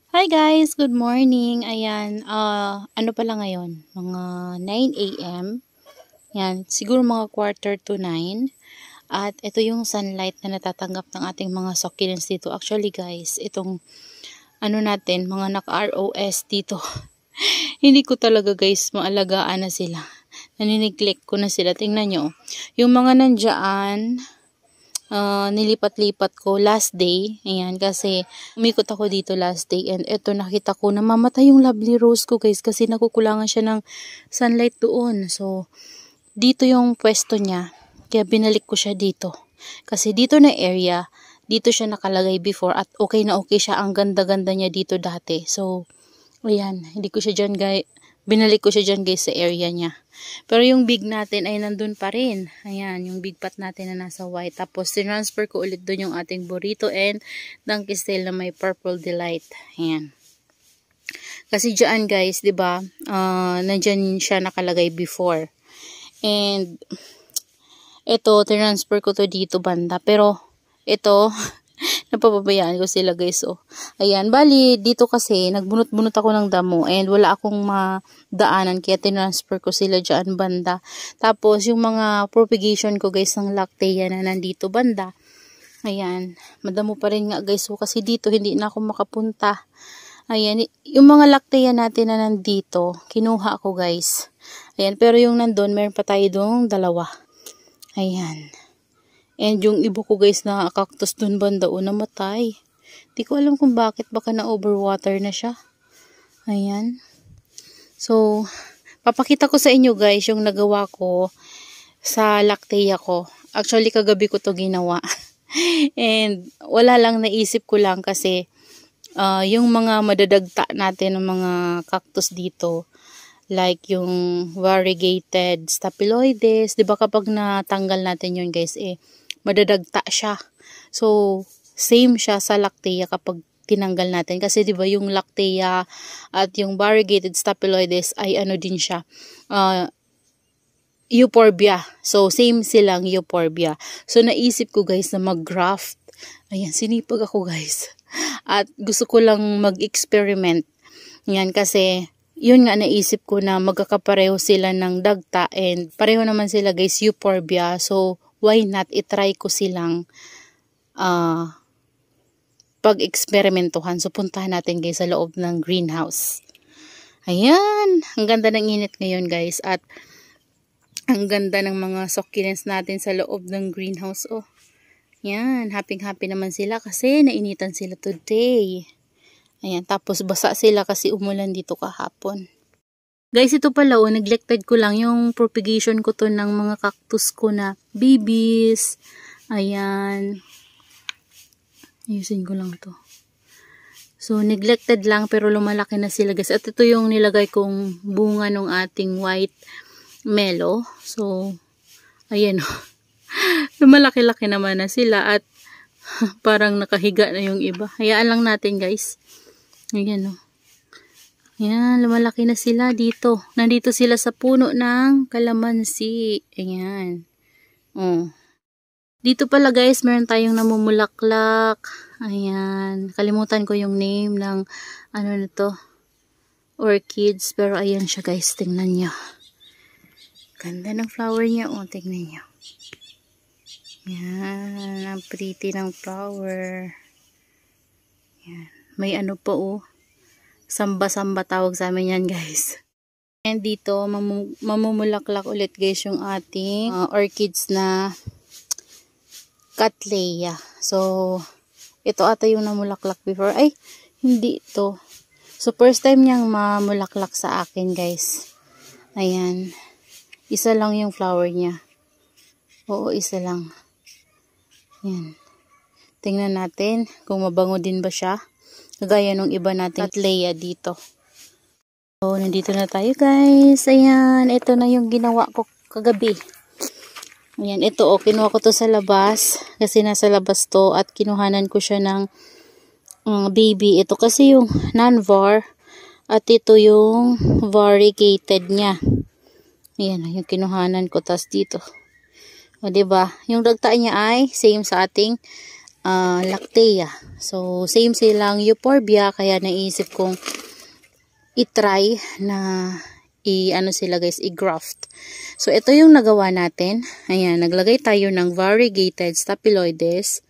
Hi guys, good morning. Ayan, ano pala ngayon? Mga 9 a.m. Yan, siguro mga quarter to 9. At ito yung sunlight na natatanggap ng ating mga succulents dito. Actually guys, itong ano natin, mga naka-ROS dito. Hindi ko talaga guys maalagaan na sila. Nanineglect ko na sila. Tingnan nyo. Yung mga nandyan, nilipat-lipat ko last day. Ayan, kasi umikot ako dito last day. And eto nakita ko na mamatay yung lovely rose ko guys. Kasi nakukulangan siya ng sunlight doon. So, dito yung pwesto niya. Kaya binalik ko siya dito. Kasi dito na area, dito siya nakalagay before. At okay na okay siya. Ang ganda-ganda niya dito dati. So, ayan, hindi ko siya dyan guys. Binalik ko siya dyan guys sa area niya. Pero yung big natin ay nandun pa rin. Ayan, yung big pot natin na nasa white. Tapos, transfer ko ulit dun yung ating burrito and donkey style na may purple delight. Ayan. Kasi dyan guys, di ba nandyan siya nakalagay before. And, ito, transfer ko to dito banda. Pero, ito, napapabayaan ko sila guys. Oh. Ayan, bali dito kasi nagbunot-bunot ako ng damo and wala akong madaanan kaya tinransfer ko sila dyan banda. Tapos yung mga propagation ko guys ng lactea na nandito banda. Ayan, madamo pa rin nga guys. So, kasi dito hindi na ako makapunta. Ayan, yung mga lactea natin na nandito, kinuha ko guys. Ayan, pero yung nandun, meron pa tayo doong dalawa. Ayan. And yung iba ko guys na cactus dun banda o namatay. Di ko alam kung bakit, baka na overwater na siya. Ayan. So, papakita ko sa inyo guys yung nagawa ko sa lactea ko. Actually kagabi ko to ginawa. And wala lang, naisip ko lang kasi yung mga madadagta natin ng mga cactus dito, like yung variegated staphyloides, di ba kapag natanggal natin yun guys, madadagta siya. So, same siya sa lactea kapag tinanggal natin. Kasi di ba yung lactea at yung variegated staphyloides ay ano din siya, euphorbia. So, same silang euphorbia. So, naisip ko guys na mag-graft. Ayan, sinipag ako guys. At gusto ko lang mag-experiment. Yan, kasi yun nga naisip ko na magkakapareho sila ng dagta and pareho naman sila guys euphorbia. So, why not itry ko silang pag-eksperimentuhan. So, puntahan natin guys sa loob ng greenhouse. Ayan, ang ganda ng init ngayon guys. At ang ganda ng mga succulents natin sa loob ng greenhouse. Oh, yan, happy-happy naman sila kasi nainitan sila today. Ayan, tapos basa sila kasi umulan dito kahapon. Guys, ito pala neglected ko lang yung propagation ko to ng mga cactus ko na babies. Ayan. Ayusin ko lang to. So, neglected lang pero lumalaki na sila guys. At ito yung nilagay kong bunga ng ating white mellow. So, ayan o. Lumalaki-laki naman na sila at parang nakahiga na yung iba. Hayaan lang natin guys. Ayan o. Ayan, lumalaki na sila dito. Nandito sila sa puno ng kalamansi. Ayan. Oh. Dito pala guys, meron tayong namumulaklak. Ayan. Kalimutan ko yung name ng ano nito, orchids. Pero ayan siya guys, tingnan nyo. Ganda ng flower niya. Oh, tingnan nyo. Ayan, ang pretty ng flower. Ayan. May ano pa oh. Samba-samba tawag sa amin yan guys. And dito mamumulaklak ulit guys yung ating orchids na cattleya. So, ito ata yung namulaklak before. Ay, hindi ito. So, first time niyang mamulaklak sa akin guys. Ayan. Isa lang yung flower niya. Oo, isa lang. Ayan. Tingnan natin kung mabango din ba siya. Kagaya nung iba natin cattleya dito. So, nandito na tayo guys. Ayan, ito na yung ginawa ko kagabi. Ayan, ito kinuha ko to sa labas. Kasi nasa labas to at kinuhanan ko siya ng baby. Ito kasi yung non-var at ito yung variegated niya. Ayan, yung kinuhanan ko. Tas dito. O, diba? Yung dagta niya ay same sa ating Lactea. So, same silang euphorbia, kaya naisip kong i-try na ano sila guys, i-graft. So, ito yung nagawa natin. Ayan, naglagay tayo ng variegated staphyloides.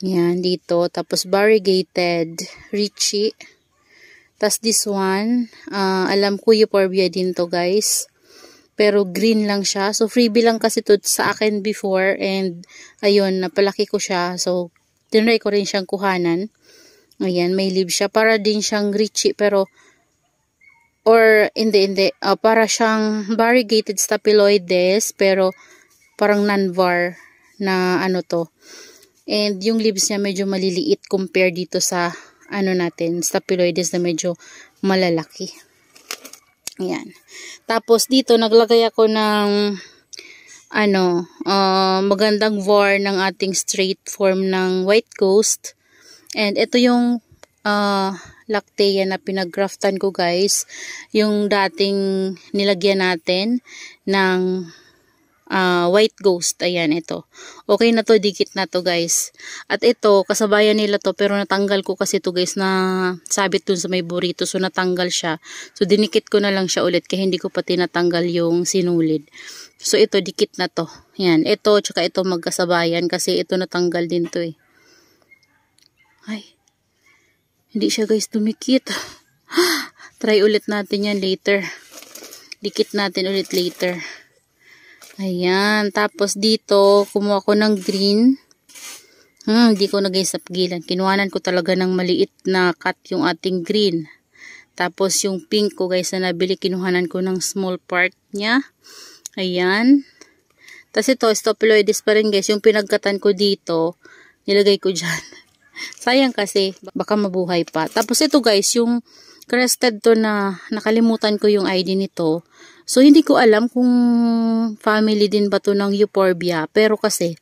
Ayan, dito. Tapos, variegated Richie. Tapos, this one, alam ko euphorbia din to guys. Pero green lang siya. So, freebie lang kasi to sa akin before. And, ayun, napalaki ko siya. So, tinry ko rin siyang kuhanan. Ayan, may leaves siya. Para din siyang Richie, pero hindi. Para siyang variegated staphyloides, pero parang non-var na ano to. And yung leaves niya medyo maliliit compare dito sa ano natin, staphyloides na medyo malalaki. Ayan. Tapos dito naglagay ako ng magandang var ng ating straight form ng White Ghost. And ito yung Lactea na pinaggraftan ko guys, yung dating nilagyan natin ng White Ghost. Ayan, ito. Okay na to, dikit na to guys. At ito, kasabayan nila to, pero natanggal ko kasi to guys, na sabit dun sa may burrito, so natanggal siya. So dinikit ko na lang siya ulit, kaya hindi ko pa tinatanggal yung sinulid. So ito, dikit na to. Ayan, ito, tsaka ito magkasabayan, kasi ito natanggal din to eh. Ay, hindi siya guys dumikit. Try ulit natin yan later. Dikit natin ulit later. Ayan. Tapos dito, kumuha ko ng green. Hindi ko na guys napgilan. Kinuhanan ko talaga ng maliit na cut yung ating green. Tapos yung pink ko guys na nabili, kinuhanan ko ng small part niya. Ayan. Tapos ito, staphyloides pa rin guys. Yung pinagkatan ko dito, nilagay ko dyan. Sayang kasi, baka mabuhay pa. Tapos ito guys, yung crested to na nakalimutan ko yung ID nito. So, hindi ko alam kung family din ba to ng euphorbia. Pero kasi,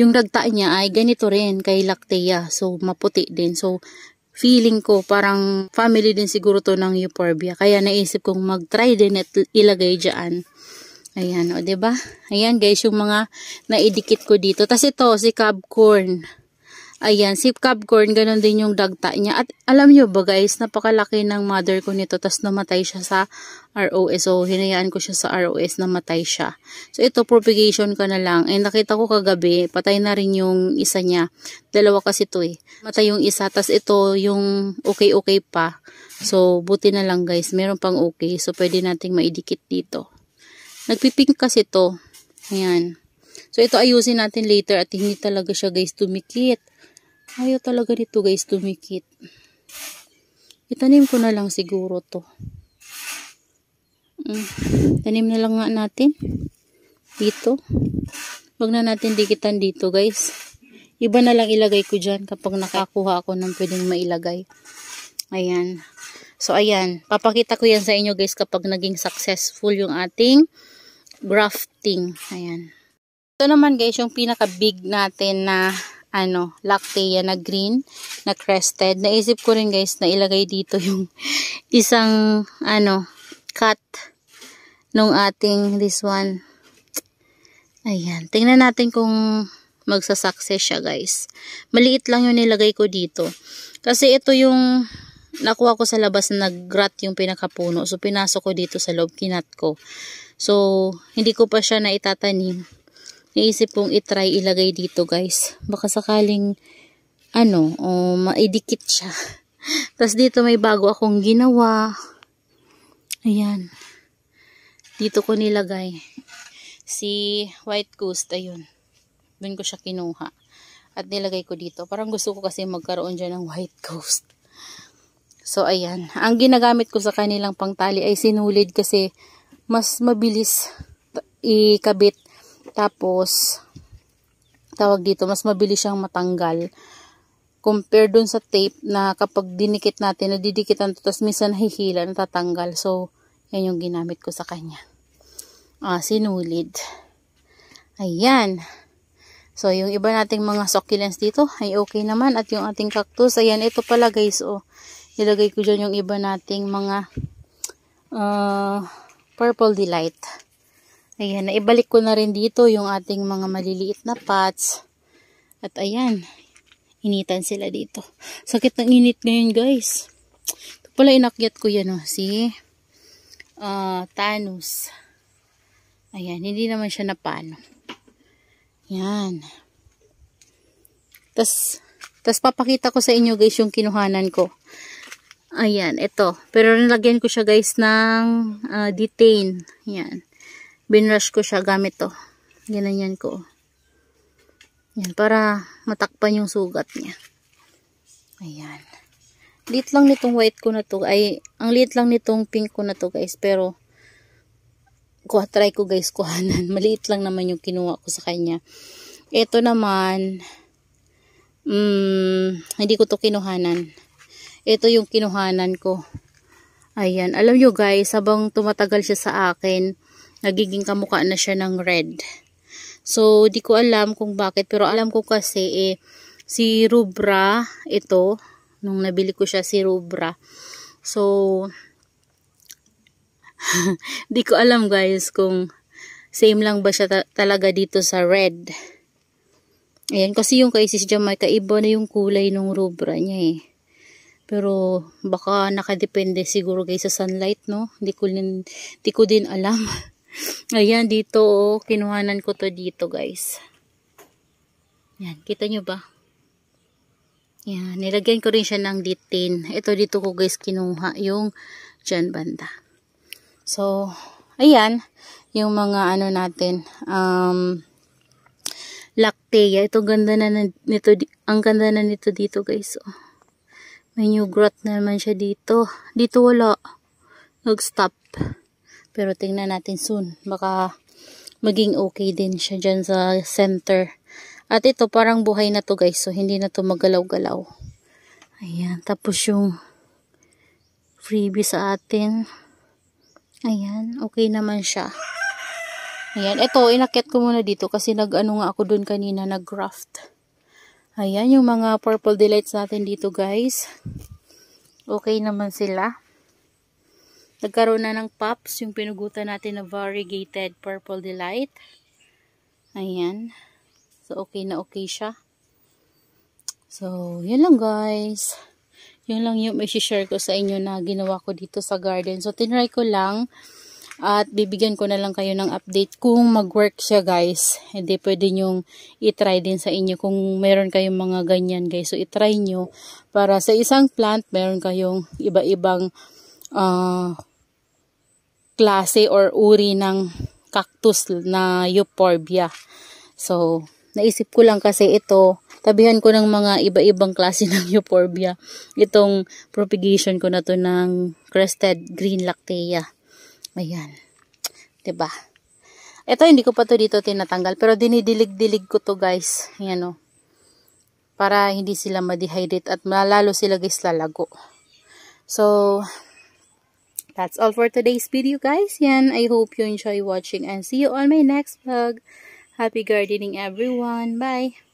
yung dagta niya ay ganito rin kay Lactea. So, maputi din. So, feeling ko parang family din siguro to ng euphorbia. Kaya naisip kong mag-try din at ilagay dyan. Ayan, o diba? Ayan guys, yung mga naidikit ko dito. Tapos ito, si Cobcorn. Ayan, si Cobcorn, ganun din yung dagta niya. At alam nyo ba guys, napakalaki ng mother ko nito, tas namatay siya sa ROS. So, hinayaan ko siya sa ROS, namatay siya. So, ito, propagation ka na lang. And nakita ko kagabi, patay na rin yung isa niya. Dalawa kasi to eh. Matay yung isa, tas ito, yung okay pa. So, buti na lang guys, meron pang okay. So, pwede nating maidikit dito. Nagpipink kasi to. Ayan. So, ito ayusin natin later at hindi talaga siya guys tumikit. Ayaw talaga dito guys tumikit. Itanim ko na lang siguro to. Tanim na lang nga natin. Dito. Wag na natin dikitan dito guys. Iba na lang ilagay ko dyan kapag nakakuha ako ng pwedeng mailagay. Ayan. So ayan. Papakita ko yan sa inyo guys kapag naging successful yung ating grafting. Ayan. Ito naman guys yung pinaka big natin na Lactea na green, na crested. Naisip ko rin guys na ilagay dito yung isang cut nung ating this one. Ayan, tingnan natin kung magsasucess siya guys. Maliit lang yung nilagay ko dito. Kasi ito yung nakuha ko sa labas na nag-grat yung pinakapuno. So pinasok ko dito sa loob, kinat ko. So hindi ko pa siya na itatanim. Naisip kong itry ilagay dito guys. Baka sakaling maidikit siya. Tapos dito may bago akong ginawa. Ayan. Dito ko nilagay. Si White Ghost, ayun. Doon ko siya kinuha. At nilagay ko dito. Parang gusto ko kasi magkaroon dyan ng White Ghost. So ayan. Ang ginagamit ko sa kanilang pangtali ay sinulid kasi mas mabilis ikabit. Tapos, tawag dito, mas mabilis siyang matanggal. Compare dun sa tape na kapag dinikit natin, nadidikitan to, tapos minsan nahihila, natatanggal. So, yan yung ginamit ko sa kanya. Sinulid. Ayan. So, yung iba nating mga succulents dito, ay okay naman. At yung ating cactus, ayan, ito pala guys, ilagay ko dyan yung iba nating mga Purple Delight. Ayan, naibalik ko na rin dito yung ating mga maliliit na pots. At ayan, initan sila dito. Sakit ng init ngayon guys. Ito pala inakyat ko yan oh, si Thanos. Ayan, hindi naman siya napano. Yan. Tas papakita ko sa inyo guys yung kinuhanan ko. Ayan, ito. Pero nilagyan ko siya guys ng detain. Yan. Binrush ko siya gamit to. Ganyan ko. Yan, para matakpan yung sugat niya. Ayan. Liit lang nitong white ko na to. Ay, ang liit lang nitong pink ko na to guys. Pero, try ko guys kuhanan. Maliit lang naman yung kinuha ko sa kanya. Ito naman, hindi ko to kinuhanan. Ito yung kinuhanan ko. Ayan. Alam nyo guys, habang tumatagal siya sa akin, nagiging kamukha na siya ng red. So, di ko alam kung bakit. Pero alam ko kasi, si Rubra, ito, nung nabili ko siya si Rubra. So, di ko alam guys kung same lang ba siya talaga dito sa red. Ayan, kasi yung kay Sis Jamaica, iba na yung kulay ng Rubra niya eh. Pero, baka nakadepende siguro guys sa sunlight, no? Di ko din alam. Ayan, dito, oh, kinuhanan ko to dito, guys. Yan, kita nyo ba? Yan, nilagyan ko rin siya ng detain. Ito, dito ko, guys, kinuha yung dyan banda. So, ayan, yung mga ano natin, Lactea. Ito, ganda na nito, ang ganda na nito dito, guys. Oh. May new growth naman siya dito. Dito wala. Nag-stop. Pero tingnan natin soon. Baka maging okay din siya dyan sa center. At ito parang buhay na to guys. So hindi na to magalaw-galaw. Ayan. Tapos yung freebie sa atin. Ayan. Okay naman siya. Ayan. Ito inakyat ko muna dito kasi nag-ano nga ako dun kanina. Nag-graft. Ayan, yung mga purple delights natin dito, guys. Okay naman sila. Nagkaroon na ng pops, yung pinugutan natin na variegated purple delight. Ayan. So, okay na okay siya. So, yun lang, guys. Yun lang yung i-share ko sa inyo na ginawa ko dito sa garden. So, tinry ko lang. At bibigyan ko na lang kayo ng update kung mag-work siya guys. Hindi pwede nyong i-try din sa inyo kung meron kayong mga ganyan guys. So i-try nyo para sa isang plant meron kayong iba-ibang klase or uri ng cactus na euphorbia. So naisip ko lang kasi ito, tabihan ko ng mga iba-ibang klase ng euphorbia. Itong propagation ko na to ng crested green lactea. Ayan. Diba? Ito, hindi ko pa to dito tinatanggal. Pero dinidilig-dilig ko to guys. Ayan o. Para hindi sila ma-dehydrate at malalo sila guys lalago. So, that's all for today's video guys. Yan. I hope you enjoy watching and see you on my next vlog. Happy gardening everyone. Bye!